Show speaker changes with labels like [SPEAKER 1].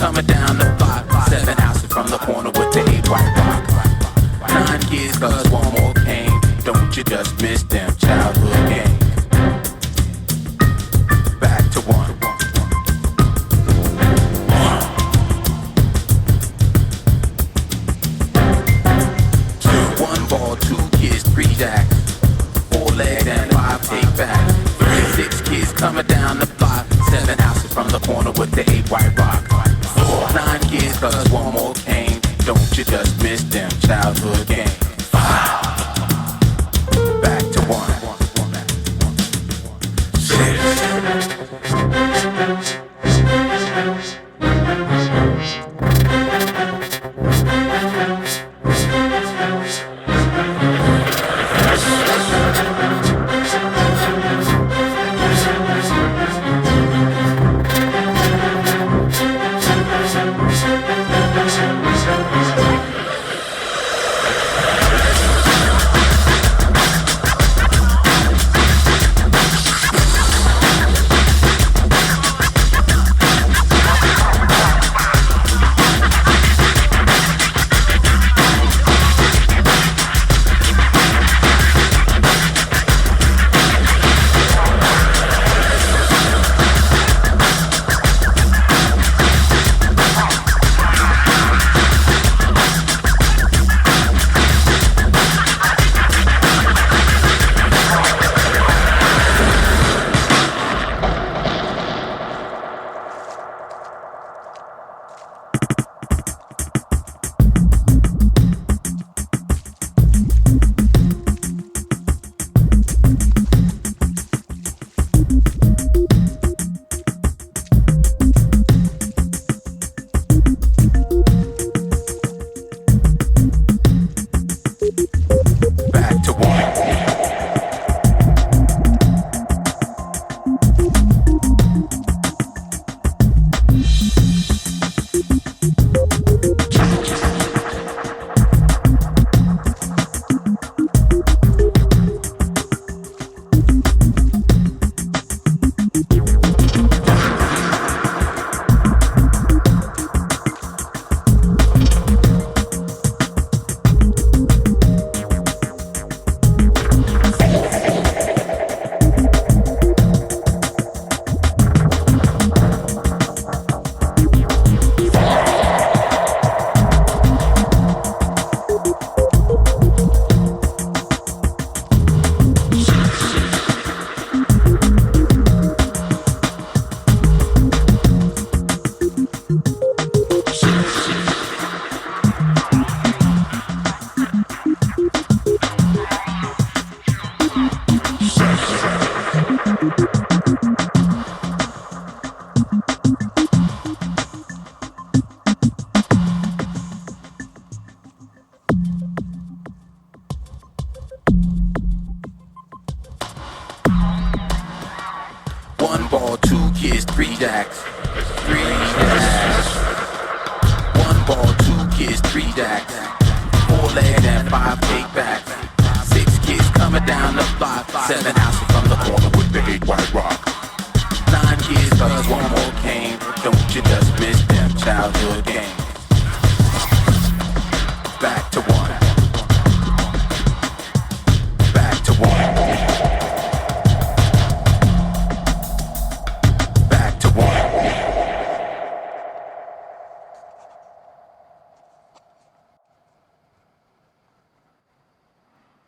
[SPEAKER 1] coming down the block. 7 houses from the corner with the 8 white rock. 9 kids cause one more came. Don't you just miss them childhood games. Back to one. 2, 1 ball, 2 kids, 3 jacks. 4 legs and 5 take back. 6 kids coming down the block. 7 houses from the corner with the 8 white rock. 9 kids cause one more came. Don't you just miss them childhood games. 5. Back to 1. 6. One ball, 2 kids, 3 jacks. 3 jacks. 1 ball, 2 kids, 3 jacks. 4 legs and 5 take backs.